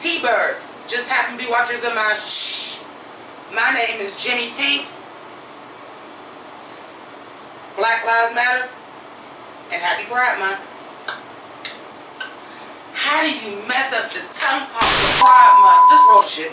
T-Birds, just happen to be watchers of my My name is Jimmi Pynk. Black Lives Matter. And Happy Pride Month. How do you mess up the tongue pop for Pride Month? Just roll shit.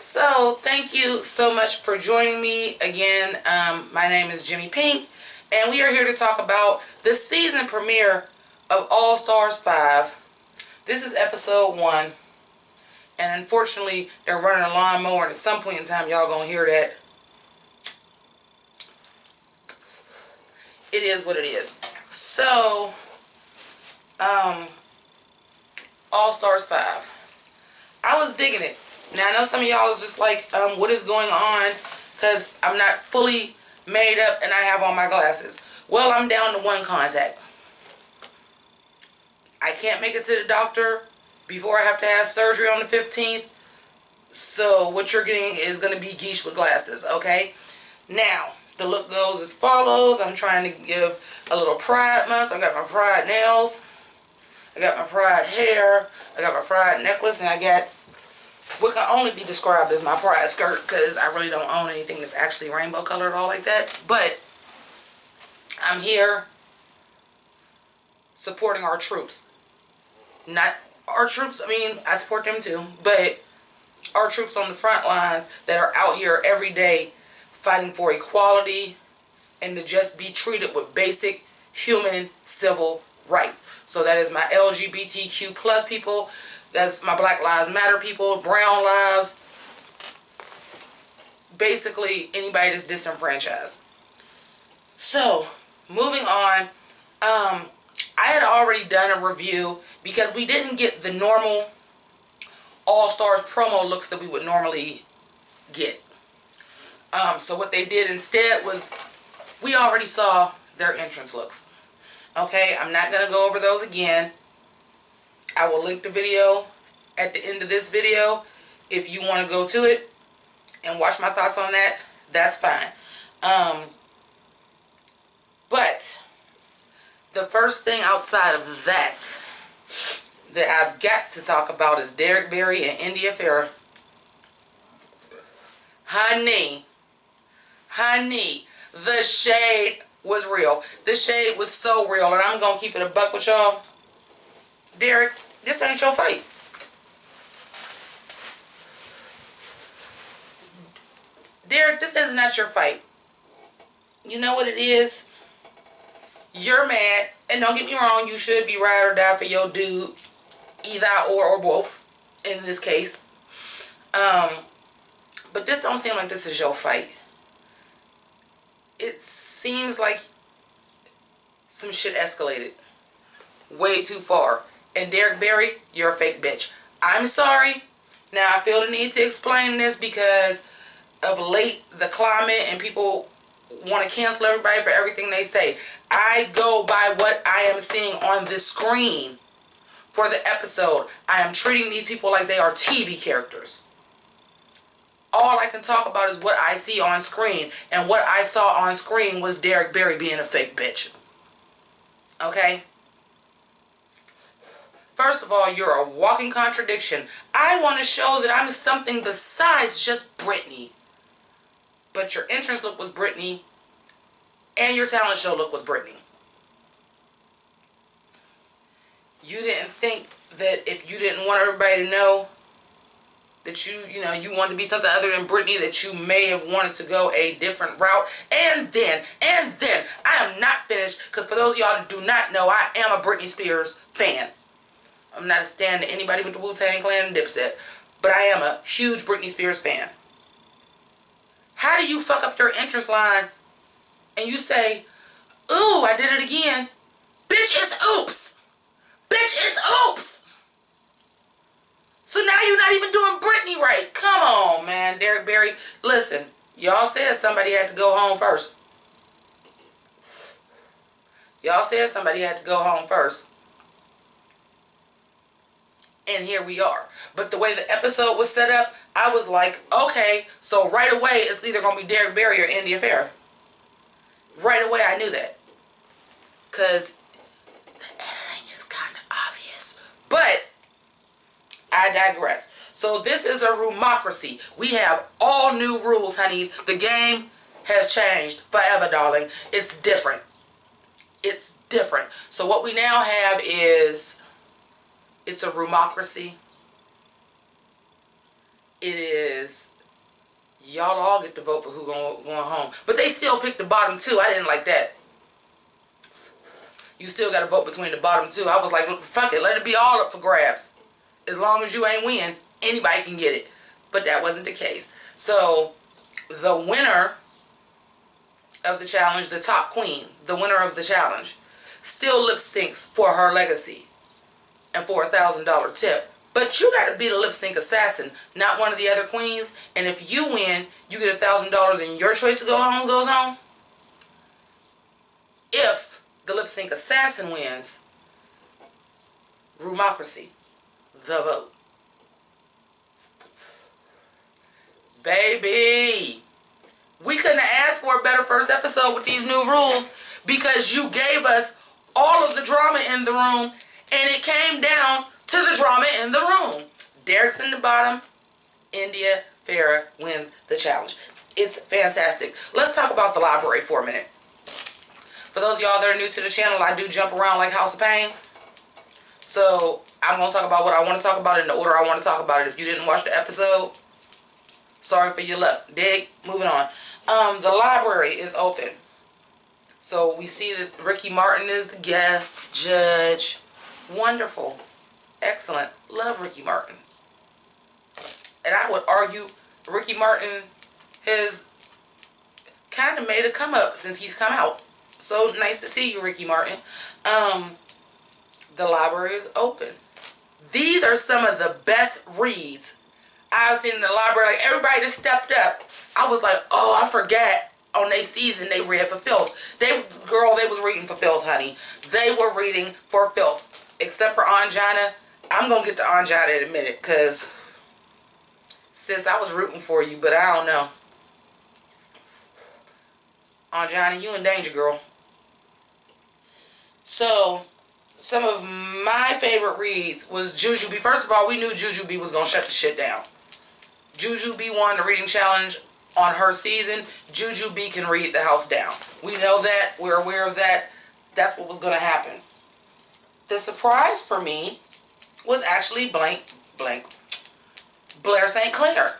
So, thank you so much for joining me again. My name is Jimmi Pynk, and we are here to talk about the season premiere of All Stars 5. This is episode 1, and unfortunately, they're running a lawnmower, and at some point in time, y'all gonna hear that. It is what it is. So, All Stars 5. I was digging it. Now, I know some of y'all is just like, what is going on? Because I'm not fully made up and I have on my glasses. Well, I'm down to one contact. I can't make it to the doctor before I have to have surgery on the 15th. So, what you're getting is going to be geesh with glasses, okay? Now, the look goes as follows. I'm trying to give a little Pride Month. I got my Pride nails. I got my Pride hair. I got my Pride necklace. And I got what can only be described as my Pride skirt, because I really don't own anything that's actually rainbow colored at all like that. But I'm here supporting our troops. Not our troops, I mean, I support them too, but our troops on the front lines that are out here every day fighting for equality and to just be treated with basic human civil rights. So that is my LGBTQ plus people. That's my Black Lives Matter people, brown lives, basically anybody that's disenfranchised. So, moving on, I had already done a review because we didn't get the normal All-Stars promo looks that we would normally get. So what they did instead was, we already saw their entrance looks. Okay, I'm not going to go over those again. I will link the video at the end of this video. If you want to go to it and watch my thoughts on that, that's fine. But the first thing outside of that I've got to talk about is Derek Barry and India Farah. Honey, the shade was real. The shade was so real, and I'm going to keep it a buck with y'all. Derek, this ain't your fight. Derek, this is not your fight. You know what it is? You're mad, and don't get me wrong, you should be ride or die for your dude, either or both, in this case. But this don't seem like this is your fight. It seems like some shit escalated way too far. And Derek Barry, you're a fake bitch. I'm sorry. Now, I feel the need to explain this because of late, the climate, and people want to cancel everybody for everything they say. I go by what I am seeing on this screen for the episode. I am treating these people like they are TV characters. All I can talk about is what I see on screen. And what I saw on screen was Derek Barry being a fake bitch. Okay? First of all, you're a walking contradiction. I want to show that I'm something besides just Britney. But your entrance look was Britney, and your talent show look was Britney. You didn't think that if you didn't want everybody to know that you wanted to be something other than Britney, that you may have wanted to go a different route. And then, I am not finished, because for those of y'all that do not know, I am a Britney Spears fan. I'm not a stan to anybody with the Wu-Tang Clan and Dipset, but I am a huge Britney Spears fan. How do you fuck up your entrance line and you say, ooh, I did it again? Bitch, it's oops. Bitch, it's oops. So now you're not even doing Britney right. Come on, man, Derek Barry. Listen, y'all said somebody had to go home first. Y'all said somebody had to go home first. And here we are. But the way the episode was set up, I was like, okay, so right away it's either going to be Derek Barry or India Farrah. Right away I knew that. Because the editing is kind of obvious. But I digress. So this is a roomocracy. We have all new rules, honey. The game has changed forever, darling. It's different. It's different. So what we now have is, it's a roomocracy. It is, y'all all get to vote for who going home. But they still picked the bottom two. I didn't like that. You still got to vote between the bottom two. I was like, fuck it. Let it be all up for grabs. As long as you ain't win, anybody can get it. But that wasn't the case. So the winner of the challenge, the top queen, the winner of the challenge, still lip syncs for her legacy and for a $1,000 tip. But you got to be the lip sync assassin, not one of the other queens. And if you win, you get $1,000 and your choice to go home goes home. If the lip sync assassin wins, roomocracy, the vote. Baby, we couldn't have asked for a better first episode with these new rules, because you gave us all of the drama in the room, and it came down to the drama in the room. Derek's in the bottom. India Farrah wins the challenge. It's fantastic. Let's talk about the library for a minute. For those of y'all that are new to the channel, I do jump around like House of Pain. So I'm going to talk about what I want to talk about in the order I want to talk about it. If you didn't watch the episode, sorry for your luck. Dig? Moving on. The library is open. So we see that Ricky Martin is the guest judge. Wonderful. Excellent. Love Ricky Martin. And I would argue Ricky Martin has kind of made a come up since he's come out. So nice to see you, Ricky Martin. The library is open. These are some of the best reads I've seen in the library. Like, everybody just stepped up. I was like, oh, I forgot on their season they read for filth. They was reading for filth, honey. They were reading for filth. Except for Anjana. I'm going to get to Anjana in a minute, because sis, I was rooting for you, but I don't know. Anjana, you in danger, girl. So, some of my favorite reads was Jujubee. First of all, we knew Jujubee was going to shut the shit down. Jujubee won the reading challenge on her season. Jujubee can read the house down. We know that. We're aware of that. That's what was going to happen. The surprise for me was actually Blair St. Clair,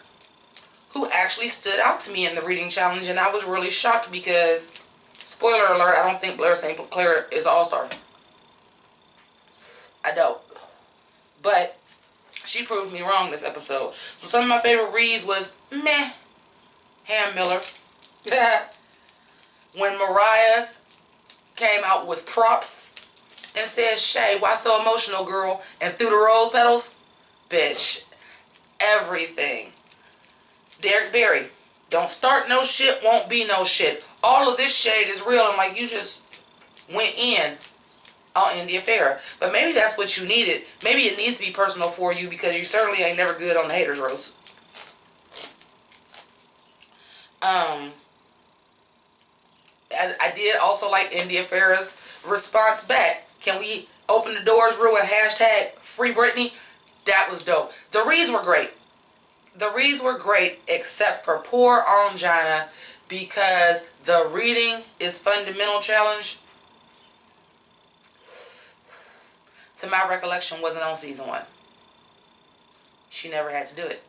who actually stood out to me in the reading challenge, and I was really shocked because, spoiler alert, I don't think Blair St. Clair is an all-star. I don't. But she proved me wrong this episode. So some of my favorite reads was meh. Ham Miller. When Mariah came out with props and said, Shay, why so emotional, girl? And threw the rose petals. Bitch. Everything. Derek Barry. Don't start no shit, won't be no shit. All of this shade is real. I'm like, you just went in on India Farrah. But maybe that's what you needed. Maybe it needs to be personal for you, because you certainly ain't never good on the haters roast. I did also like India Farrah's response back. Can we open the doors, Rue, and hashtag Free Britney? That was dope. The reads were great. The reads were great, except for poor Anjana, because the reading is fundamental challenge, to my recollection, wasn't on season 1. She never had to do it.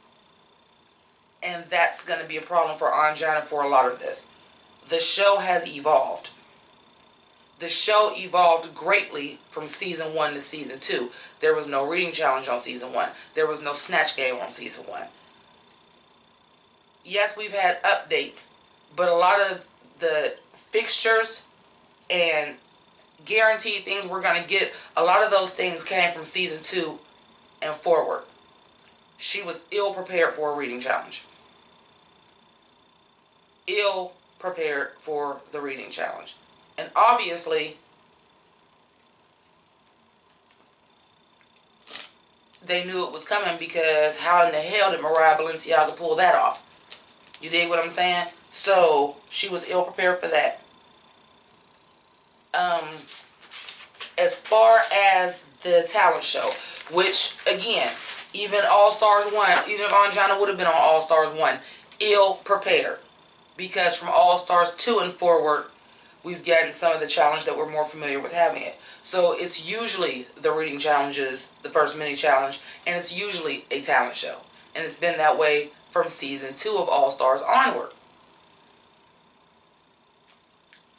And that's going to be a problem for Anjana for a lot of this. The show has evolved. The show evolved greatly from season 1 to season 2. There was no reading challenge on season 1. There was no snatch game on season 1. Yes, we've had updates, but a lot of the fixtures and guaranteed things we're going to get, a lot of those things came from season 2 and forward. She was ill prepared for a reading challenge. Ill prepared for the reading challenge. And obviously, they knew it was coming, because how in the hell did Mariah Balenciaga pull that off? You dig what I'm saying? So she was ill prepared for that. As far as the talent show, which again, even All Stars 1, even if Anjana would have been on All Stars 1, ill prepared. Because from All Stars 2 and forward, we've gotten some of the challenge that we're more familiar with having it. So it's usually the reading challenges, the first mini challenge, and it's usually a talent show. And it's been that way from season 2 of All Stars onward.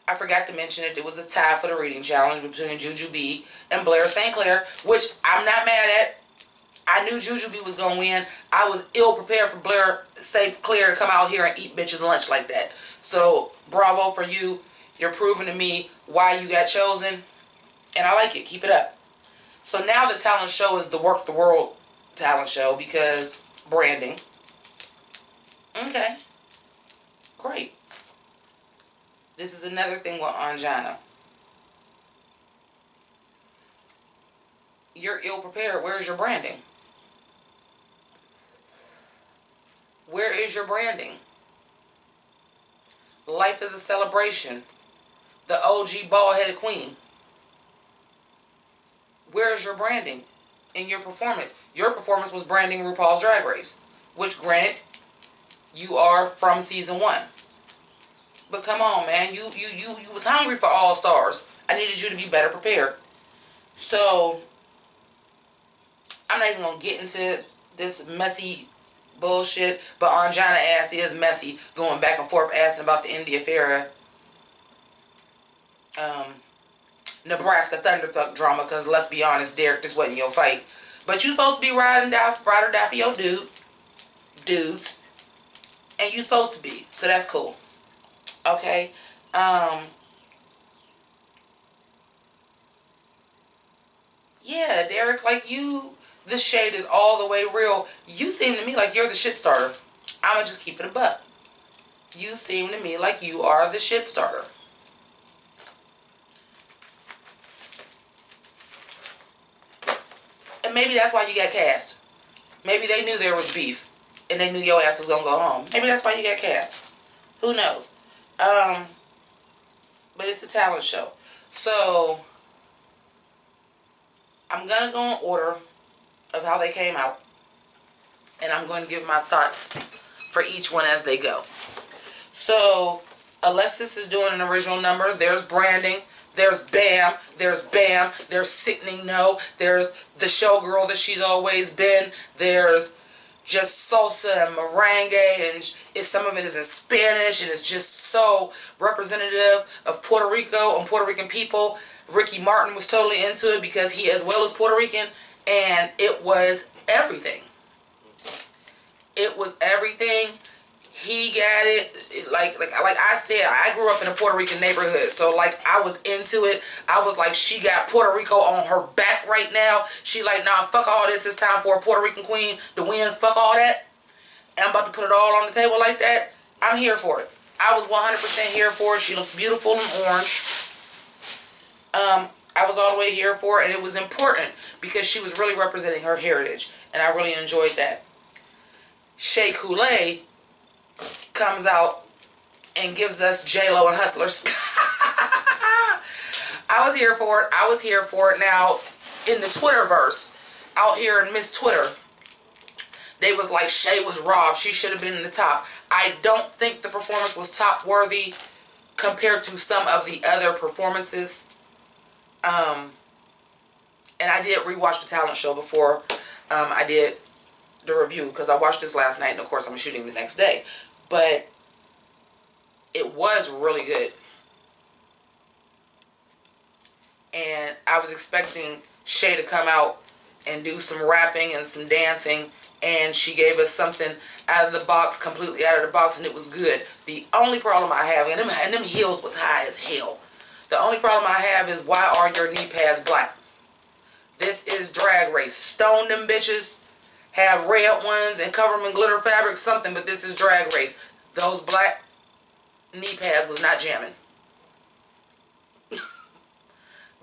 I forgot to mention it. It was a tie for the reading challenge between Juju B and Blair St. Clair, which I'm not mad at. I knew Juju B was going to win. I was ill prepared for Blair St. Clair to come out here and eat bitches lunch like that. So, bravo for you. You're proving to me why you got chosen. And I like it. Keep it up. So now the talent show is the Work the World talent show, because branding. Okay. Great. This is another thing with Anjana. You're ill prepared. Where's your branding? Where is your branding? Life is a celebration. The OG bald-headed queen. Where is your branding in your performance? Your performance was branding RuPaul's Drag Race, which, granted, you are from season 1. But come on, man, you was hungry for All Stars. I needed you to be better prepared. So I'm not even gonna get into this messy bullshit, but Anjana ass is messy, going back and forth asking about the India Farah Nebraska Thunderfuck drama, because let's be honest, Derek, this wasn't your fight. But you supposed to be ride or die for your dudes, and you supposed to be, so that's cool. Okay. Yeah, Derek, like you, this shade is all the way real. You seem to me like you're the shit starter. I'ma just keep it a buck. You seem to me like you are the shit starter. And maybe that's why you got cast. Maybe they knew there was beef, and they knew your ass was gonna go home. Maybe that's why you got cast. Who knows? But it's a talent show. So I'm gonna go in order of how they came out, and I'm going to give my thoughts for each one as they go. So Alexis is doing an original number. There's branding. There's Bam. There's Sickening No. There's the showgirl that she's always been. There's just salsa and merengue, and some of it is in Spanish, and it's just so representative of Puerto Rico and Puerto Rican people. Ricky Martin was totally into it because he as well is Puerto Rican, and it was everything. It was everything. He got it. Like I said, I grew up in a Puerto Rican neighborhood, so like I was into it. I was like, she got Puerto Rico on her back right now. She like, nah, fuck all this. It's time for a Puerto Rican queen to win. Fuck all that. And I'm about to put it all on the table like that. I'm here for it. I was 100% here for it. She looked beautiful in orange. I was all the way here for it, and it was important because she was really representing her heritage, and I really enjoyed that. Shea Coulee comes out and gives us J-Lo and Hustlers. I was here for it. I was here for it. Now, in the Twitterverse, out here in Miss Twitter, they was like, Shea was robbed. She should have been in the top. I don't think the performance was top worthy compared to some of the other performances. And I did rewatch the talent show before I did the review, because I watched this last night, and of course I'm shooting the next day. But it was really good. And I was expecting Shea to come out and do some rapping and some dancing, and she gave us something out of the box, completely out of the box, and it was good. The only problem I have, and them heels was high as hell. The only problem I have is, why are your knee pads black? This is Drag Race. Stone them bitches. Have red ones and cover them in glitter fabric, something, but this is Drag Race. Those black knee pads was not jamming.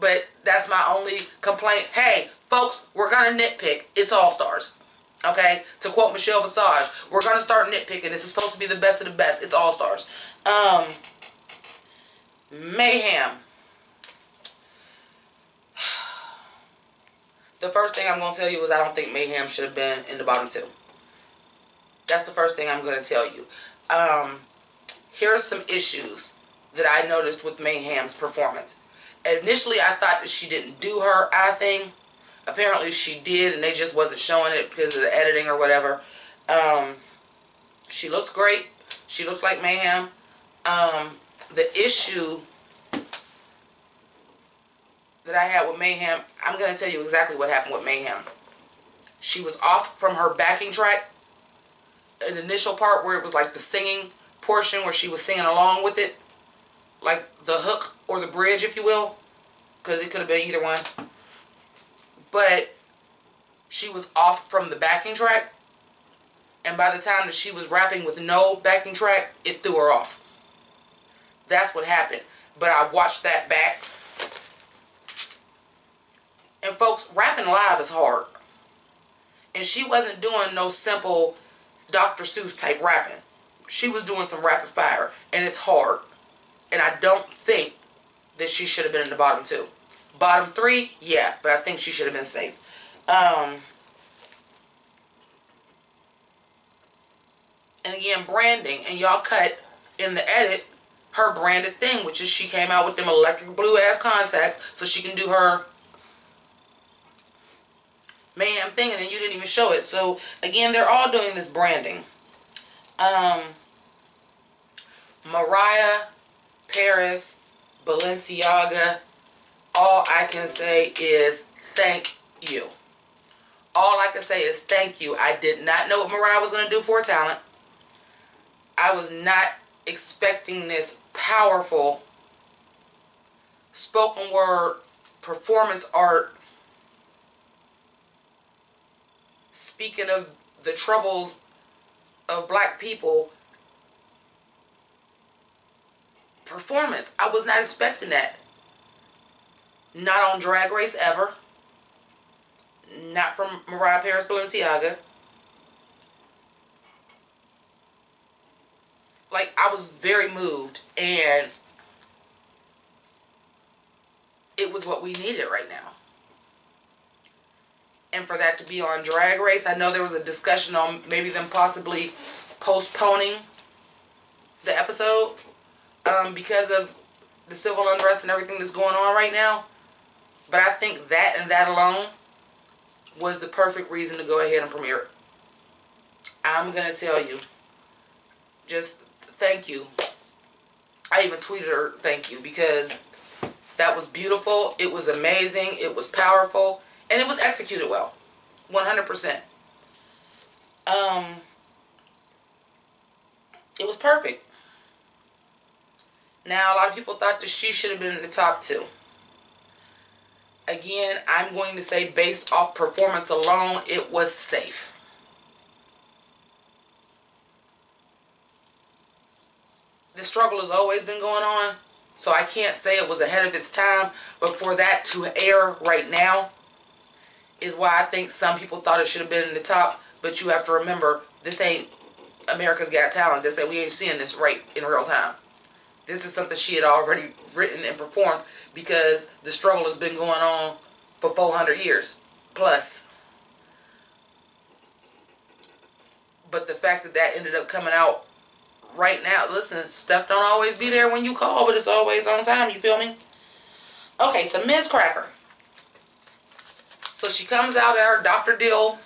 But that's my only complaint. Hey, Folks, we're going to nitpick. It's All-Stars. Okay? To quote Michelle Visage, we're going to start nitpicking. This is supposed to be the best of the best. It's All-Stars. Mayhem. The first thing I'm going to tell you is I don't think Mayhem should have been in the bottom 2. That's the first thing I'm going to tell you. Here are some issues that I noticed with Mayhem's performance. Initially, I thought that she didn't do her eye thing. Apparently, she did, and they just wasn't showing it because of the editing or whatever. She looks great. She looks like Mayhem. The issue that I had with Mayhem, I'm going to tell you exactly what happened with Mayhem. She was off from her backing track. An initial part where it was like the singing portion where she was singing along with it. Like the hook or the bridge, if you will. Because it could have been either one. But she was off from the backing track. And by the time that she was rapping with no backing track, it threw her off. That's what happened. But I watched that back. And folks, rapping live is hard. And she wasn't doing no simple Dr. Seuss type rapping. She was doing some rapid fire. And it's hard. And I don't think that she should have been in the bottom 2. Bottom 3, yeah. But I think she should have been safe. And again, branding. And y'all cut in the edit her branded thing. Which is she came out with them electric blue ass contacts. So she can do her Mayhem thing, and then you didn't even show it. So again, they're all doing this branding. Mariah, Paris, Balenciaga, all I can say is thank you. All I can say is thank you. I did not know what Mariah was going to do for her talent. I was not expecting this powerful spoken word performance art. Speaking of the troubles of black people, performance. I was not expecting that. Not on Drag Race ever. Not from Mariah Paris Balenciaga. Like, I was very moved, and it was what we needed right now. And for that to be on Drag Race, I know there was a discussion on maybe them possibly postponing the episode because of the civil unrest and everything that's going on right now. But I think that and that alone was the perfect reason to go ahead and premiere it. I'm going to tell you, just thank you. I even tweeted her thank you because that was beautiful. It was amazing. It was powerful. And it was executed well. 100%. It was perfect. Now, a lot of people thought that she should have been in the top 2. Again, I'm going to say based off performance alone, it was safe. The struggle has always been going on. So I can't say it was ahead of its time. But for that to air right now is why I think some people thought it should have been in the top. But you have to remember, this ain't America's Got Talent. This ain't, we ain't seeing this right in real time. This is something she had already written and performed because the struggle has been going on for 400 years plus. But the fact that that ended up coming out right now, listen, stuff don't always be there when you call, but it's always on time, you feel me? Okay, so Ms. Cracker. So she comes out in her Dr. Dill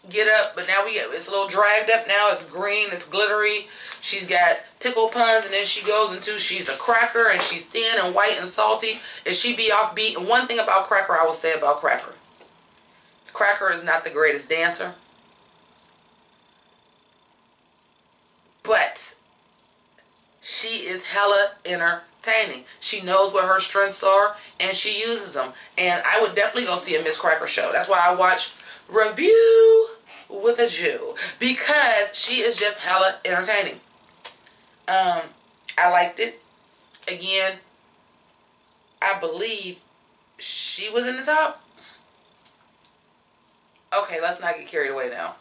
get up, but now it's a little dragged up now. It's green, it's glittery. She's got pickle puns, and then she goes into she's a cracker, and she's thin and white and salty, and she be offbeat. And one thing about Cracker I will say about Cracker. Cracker is not the greatest dancer. But she is hella entertaining. She knows what her strengths are, and she uses them. And I would definitely go see a Miss Cracker show. That's why I watch Review with a Jew, because she is just hella entertaining. I liked it. Again, I believe She was in the top? Okay, let's not get carried away now.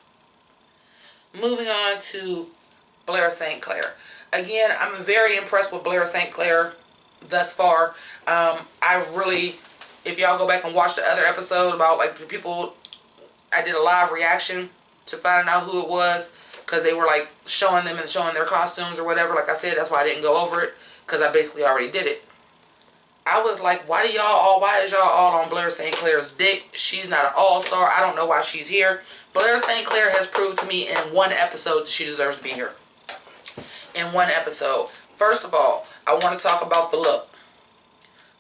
Moving on to Blair St. Clair. Again, I'm very impressed with Blair St. Clair thus far. I really, if y'all go back and watch the other episode about like the people, I did a live reaction to finding out who it was, because they were like showing them and showing their costumes or whatever. Like I said, that's why I didn't go over it, because I basically already did it. I was like, why is y'all all on Blair St. Clair's dick? She's not an all-star. I don't know why she's here. Blair St. Clair has proved to me in one episode that she deserves to be here. In one episode. First of all, I want to talk about the look.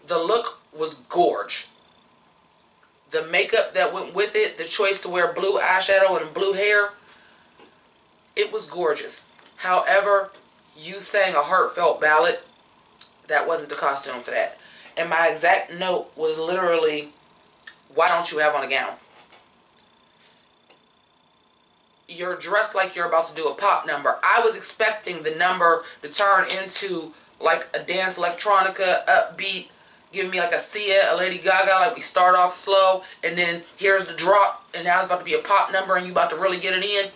The look was gorge. The makeup that went with it, the choice to wear blue eyeshadow and blue hair, it was gorgeous. However, you sang a heartfelt ballad. That wasn't the costume for that. And my exact note was literally, why don't you have on a gown? You're dressed like you're about to do a pop number. I was expecting the number to turn into like a dance electronica, upbeat, giving me like a Sia, a Lady Gaga, like we start off slow and then here's the drop and now it's about to be a pop number and you about to really get it in,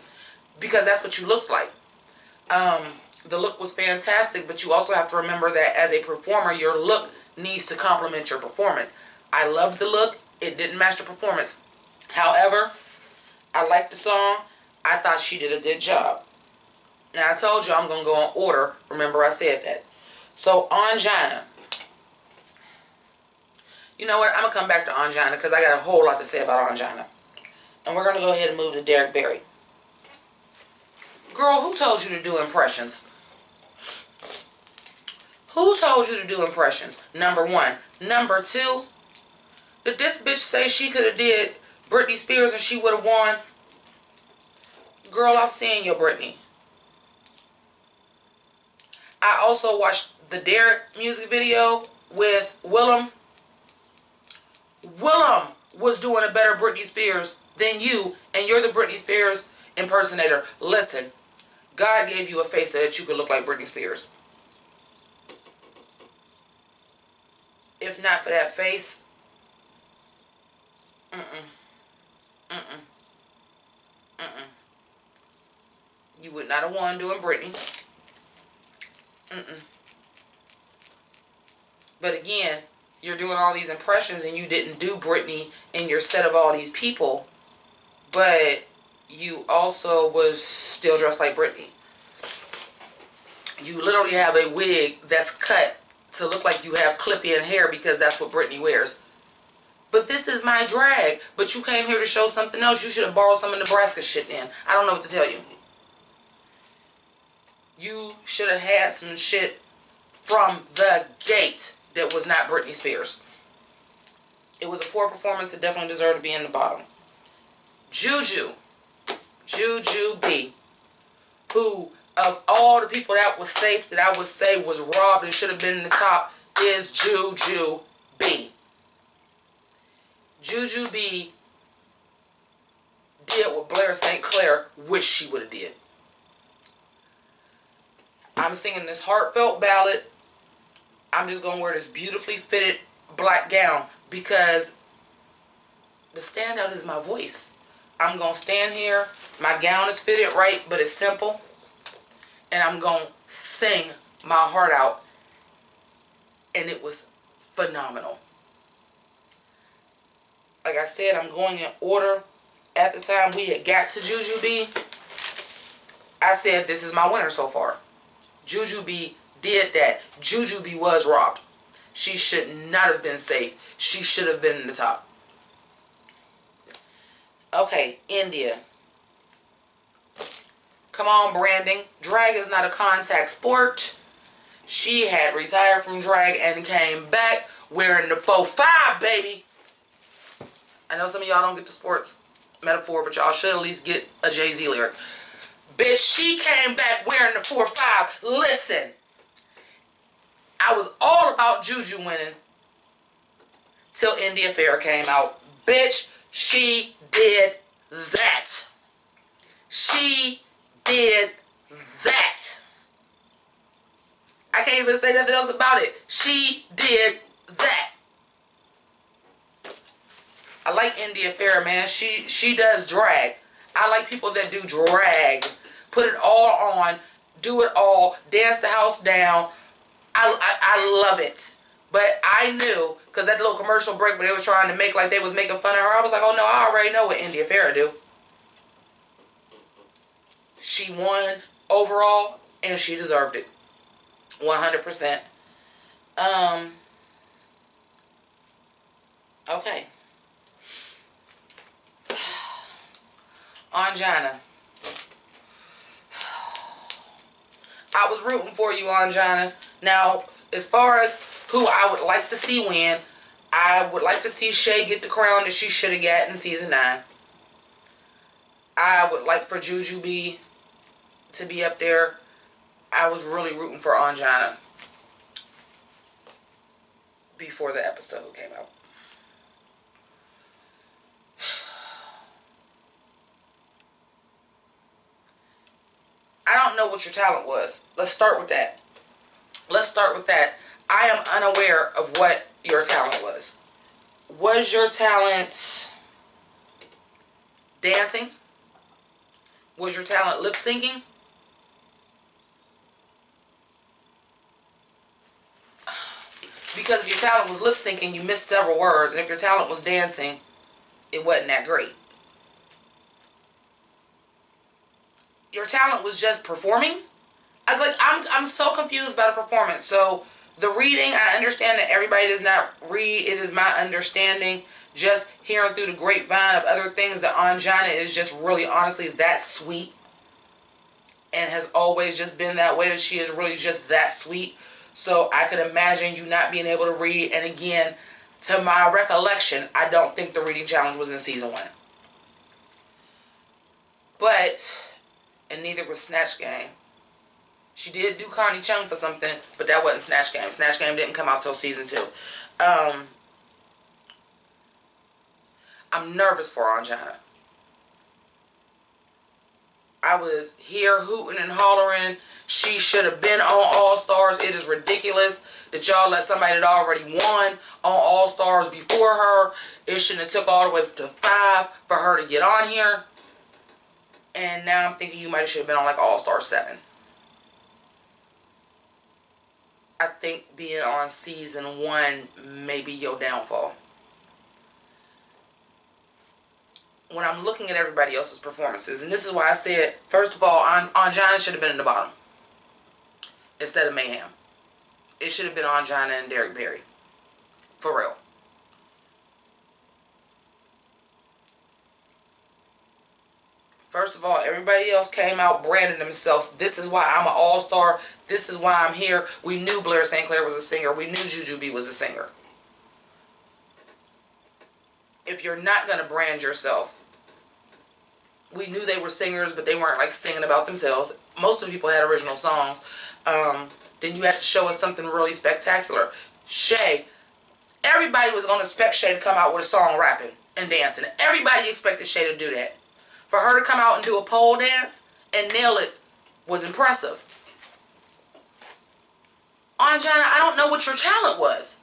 because that's what you looked like. The look was fantastic, but you also have to remember that as a performer, your look needs to complement your performance. I loved the look. It didn't match the performance. However, I liked the song. I thought she did a good job. Now, I told you I'm going to go in order. Remember, I said that. So, Angina. You know what? I'm going to come back to Angina because I got a whole lot to say about Angina. And we're going to go ahead and move to Derek Barry. Girl, who told you to do impressions? Who told you to do impressions? Number one. Number two, did this bitch say she could have did Britney Spears and she would have won? Girl, I've seen your Britney. I also watched the Derek music video with Willem. Willem was doing a better Britney Spears than you, and you're the Britney Spears impersonator. Listen, God gave you a face that you could look like Britney Spears. If not for that face, you would not have won doing Britney. But again, you're doing all these impressions and you didn't do Britney in your set of all these people, but you also was still dressed like Britney. You literally have a wig that's cut to look like you have clip-in hair because that's what Britney wears. But this is my drag. But you came here to show something else. You should have borrowed some of Nebraska shit then. I don't know what to tell you. You should have had some shit from the gate that was not Britney Spears. It was a poor performance. It definitely deserved to be in the bottom. Juju B, who of all the people that was safe that I would say was robbed and should have been in the top, is Juju B. Juju B did what Blair St. Clair wished she would have did. I'm singing this heartfelt ballad. I'm just going to wear this beautifully fitted black gown because the standout is my voice. I'm going to stand here. My gown is fitted right, but it's simple. And I'm going to sing my heart out. And it was phenomenal. Like I said, I'm going in order. At the time we had got to Juju B, I said this is my winner so far. Juju B did that. Juju B was robbed. She should not have been safe. She should have been in the top. Okay, India. Come on, branding. Drag is not a contact sport. She had retired from drag and came back wearing the 4-5, baby. I know some of y'all don't get the sports metaphor, but y'all should at least get a Jay-Z lyric. Bitch, she came back wearing the 4-5. Listen, I was all about Juju winning till India Fair came out. Bitch, she did that. She did that. I can't even say nothing else about it. She did that. I like India Farah, man. She does drag. I like people that do drag. Put it all on. Do it all. Dance the house down. I love it. But I knew, because that little commercial break where they was trying to make like they was making fun of her, I was like, oh no, I already know what India Farah do. She won overall, and she deserved it. 100%. Okay. Anjana. I was rooting for you, Anjana. Now, as far as who I would like to see win, I would like to see Shay get the crown that she should have got in season 9. I would like for Jujubee to be up there. I was really rooting for Anjana before the episode came out. I don't know what your talent was. Let's start with that. I am unaware of what your talent was. Was your talent dancing? Was your talent lip syncing? Because if your talent was lip syncing, you missed several words. And if your talent was dancing, it wasn't that great. Your talent was just performing? I'm so confused by the performance. So the reading, I understand that everybody does not read. It is my understanding, just hearing through the grapevine of other things, that Anjana is just really honestly that sweet. And has always just been that way, that she is really just that sweet. So I could imagine you not being able to read. And again, to my recollection, I don't think the reading challenge was in season 1. But, and neither was Snatch Game. She did do Connie Chung for something, but that wasn't Snatch Game. Snatch Game didn't come out till season 2. I'm nervous for Anjana. I was here hooting and hollering. She should have been on All Stars. It is ridiculous that y'all let somebody that already won on All Stars before her. It shouldn't have took all the way to 5 for her to get on here. And now I'm thinking you might have should have been on like All Star 7. I think being on season 1 may be your downfall. When I'm looking at everybody else's performances, and this is why I said, first of all, Anjana should have been in the bottom instead of Mayhem. It should have been Anjana and Derek Barry. For real. First of all, everybody else came out branding themselves. This is why I'm an all-star. This is why I'm here. We knew Blair St. Clair was a singer. We knew Jujubee was a singer. If you're not going to brand yourself, we knew they were singers, but they weren't like singing about themselves. Most of the people had original songs. Then you had to show us something really spectacular. Shay, everybody was going to expect Shay to come out with a song rapping and dancing. Everybody expected Shay to do that. For her to come out and do a pole dance and nail it was impressive. Anjana, I don't know what your talent was.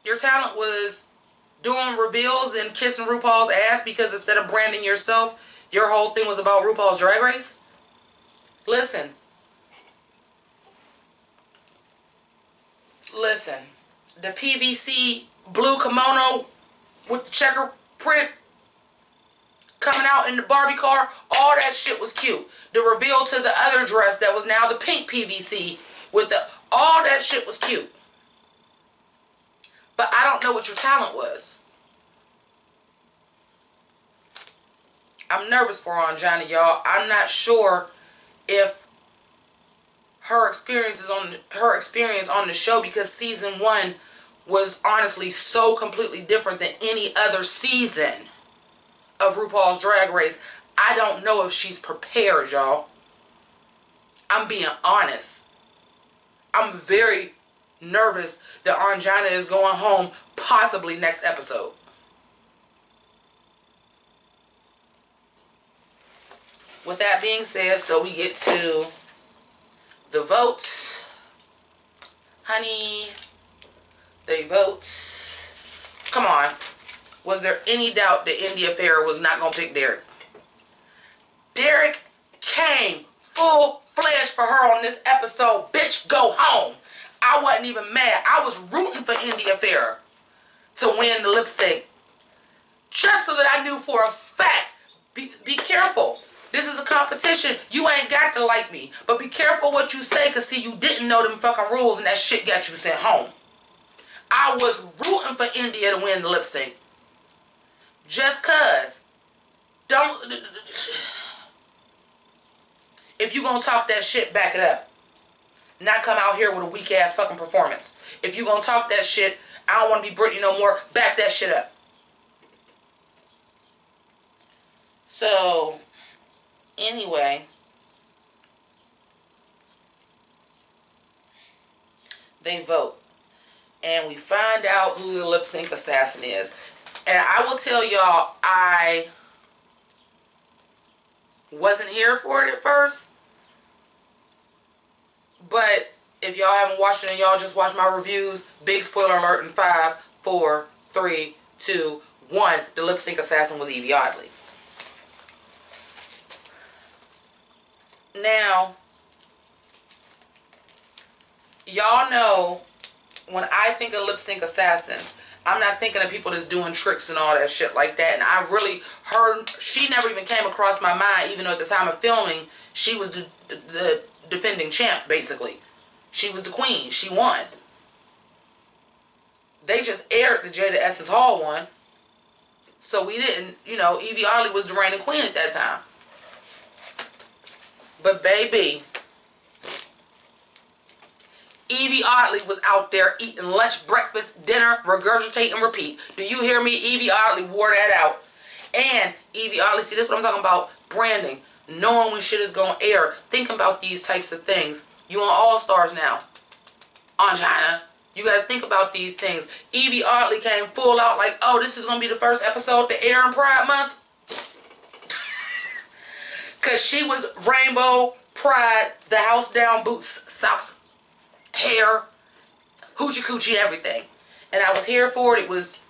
Your talent was doing reveals and kissing RuPaul's ass because instead of branding yourself, your whole thing was about RuPaul's Drag Race? Listen. Listen. The PVC blue kimono with the checker print coming out in the Barbie car, all that shit was cute. The reveal to the other dress that was now the pink PVC with the, all that shit was cute. But I don't know what your talent was. I'm nervous for Anjana, y'all. I'm not sure if her experience on the show, because season 1 was honestly so completely different than any other season of RuPaul's Drag Race. I don't know if she's prepared, y'all. I'm being honest. I'm very nervous that Anjana is going home possibly next episode. With that being said, so we get to the votes. Honey, the votes. Come on. was there any doubt that India Farrah was not going to pick Derek? Derek came full-fledged for her on this episode. Bitch, go home. I wasn't even mad. I was rooting for India Farrah to win the lip sync. Just so that I knew for a fact, be careful. This is a competition. You ain't got to like me. But be careful what you say, because see, you didn't know them fucking rules and that shit got you sent home. I was rooting for India to win the lip sync. Just cause. Don't. If you gonna talk that shit, back it up. Not come out here with a weak ass fucking performance. If you gonna talk that shit, I don't want to be Britney no more, back that shit up. So, anyway, they vote. And we find out who the lip sync assassin is. And I will tell y'all, I wasn't here for it at first. But if y'all haven't watched it and y'all just watched my reviews, big spoiler alert in 5, 4, 3, 2, 1. The lip sync assassin was Evie Oddly. Now, y'all know when I think of lip sync assassins, I'm not thinking of people that's doing tricks and all that shit like that. And I really heard, she never even came across my mind, even though at the time of filming, she was the defending champ, basically. She was the queen. She won. They just aired the Jada Essence Hall one. So we didn't, you know, Evie Oddly was the reigning queen at that time. But baby, Evie Oddly was out there eating lunch, breakfast, dinner, regurgitate, and repeat. Do you hear me? Evie Oddly wore that out. And Evie Oddly, see, this is what I'm talking about, branding. Knowing when shit is going to air. Thinking about these types of things. You on All Stars now. On China. You got to think about these things. Evie Oddly came full out like, oh, this is going to be the first episode to air in Pride Month. Because she was rainbow, pride, the house down, boots, socks, hair, hoochie coochie, everything. And I was here for it. It was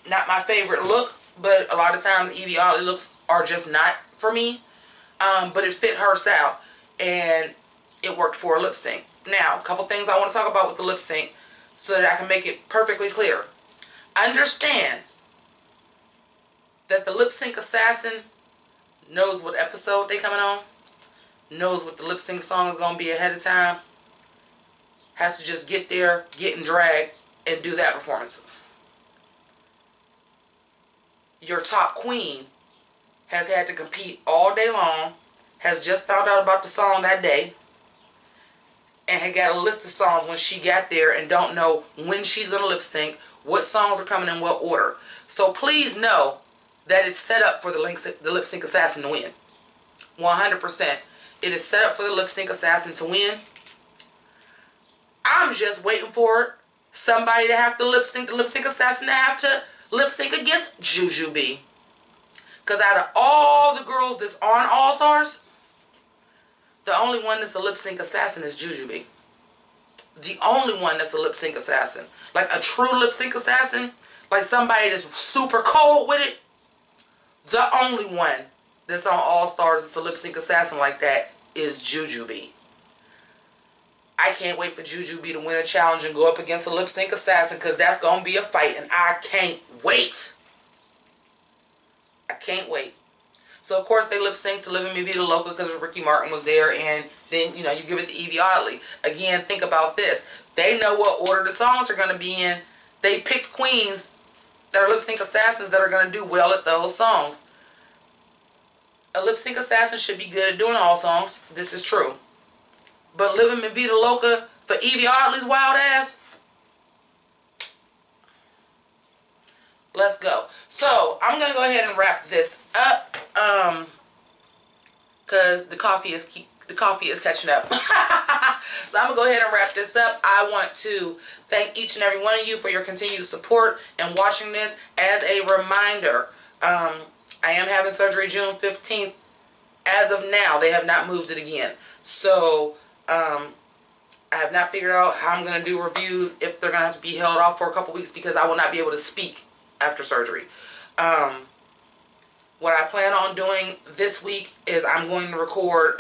not my favorite look, but a lot of times Evie Oddly looks are just not for me. But it fit her style, and it worked for a lip sync. Now, a couple things I want to talk about with the lip sync so that I can make it perfectly clear. Understand that the lip sync assassin knows what episode they coming on, knows what the lip sync song is going to be ahead of time, has to just get there, get in drag, and do that performance. Your top queen has had to compete all day long, has just found out about the song that day, and had got a list of songs when she got there and don't know when she's going to lip sync, what songs are coming in what order. So please know that it's set up for the lip sync assassin to win. 100%. It is set up for the lip sync assassin to win. I'm just waiting for somebody to have to lip sync, the lip sync assassin to have to lip sync against Jujubee. Because out of all the girls that's on All Stars, the only one that's a lip sync assassin is Jujubee. The only one that's a lip sync assassin. Like a true lip sync assassin, like somebody that's super cold with it, the only one that's on All Stars that's a lip sync assassin like that is Jujubee. I can't wait for Jujubee to win a challenge and go up against a lip sync assassin, because that's going to be a fight, and I can't wait. I can't wait. So, of course, they lip synced to Living Me Vida Loca because Ricky Martin was there, and then, you know, you give it to Evie Oddly. Again, think about this. They know what order the songs are going to be in. They picked queens that are lip sync assassins that are going to do well at those songs. A lip sync assassin should be good at doing all songs. This is true. But Living Me Vida Loca for Evie Oddly's wild ass, let's go. So, I'm going to go ahead and wrap this up, because the coffee is catching up. So, I'm going to go ahead and wrap this up. I want to thank each and every one of you for your continued support and watching this. As a reminder, I am having surgery June 15th. As of now, they have not moved it again. So, I have not figured out how I'm going to do reviews, if they're going to have to be held off for a couple weeks, because I will not be able to speak after surgery. What I plan on doing this week is I'm going to record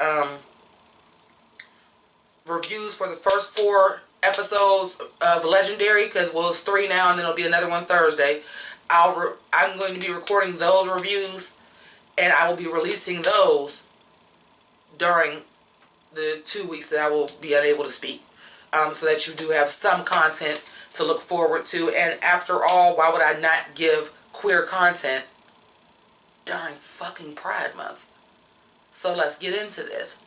reviews for the first 4 episodes of Legendary, because it's 3 now, and then it'll be another one Thursday. I'm going to be recording those reviews, and I will be releasing those during the 2 weeks that I will be unable to speak, so that you do have some content to look forward to. And after all, why would I not give queer content during fucking Pride Month? So let's get into this.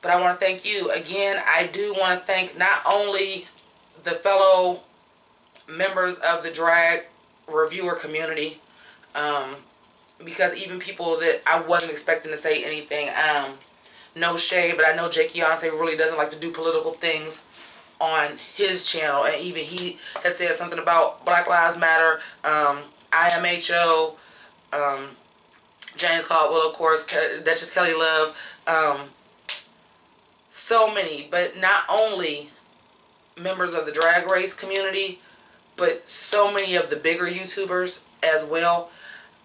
But I want to thank you again. I do want to thank not only the fellow members of the drag reviewer community, because even people that I wasn't expecting to say anything, no shade, but I know Jake Yonce really doesn't like to do political things on his channel, and even he had said something about Black Lives Matter, IMHO, James Caldwell, of course, Duchess Kelly Love, so many, but not only members of the drag race community, but so many of the bigger YouTubers as well.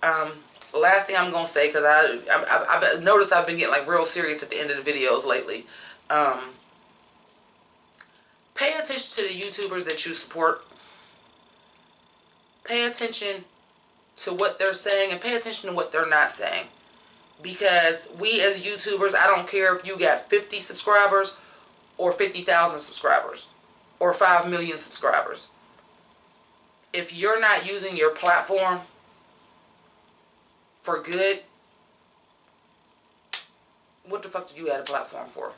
The last thing I'm going to say, because I've noticed I've been getting like real serious at the end of the videos lately. Pay attention to the YouTubers that you support. Pay attention to what they're saying, and pay attention to what they're not saying. Because we as YouTubers, I don't care if you got 50 subscribers or 50,000 subscribers or 5 million subscribers. If you're not using your platform for good, what the fuck do you have a platform for?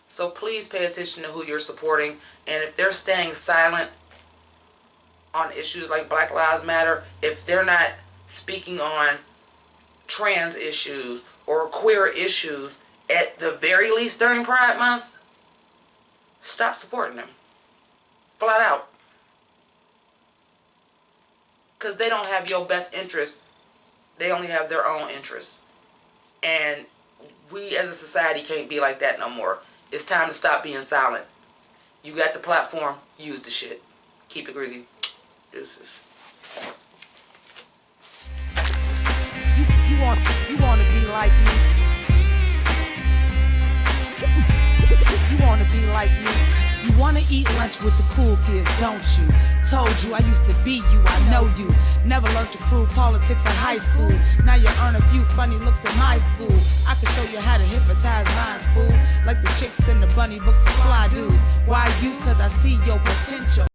So please pay attention to who you're supporting. And if they're staying silent on issues like Black Lives Matter, if they're not speaking on trans issues or queer issues, at the very least during Pride Month, stop supporting them. Flat out. Because they don't have your best interest. They only have their own interests. And we as a society can't be like that no more. It's time to stop being silent. You got the platform, use the shit. Keep it greasy. Deuces. You wanna be like me. You wanna be like me. You wanna eat lunch with the cool kids, don't you? Told you I used to be you, I know you. Never learned to crew politics in high school. Now you earn a few funny looks in my school. I can show you how to hypnotize minds, fool. Like the chicks in the bunny books for fly dudes. Why you? Cause I see your potential.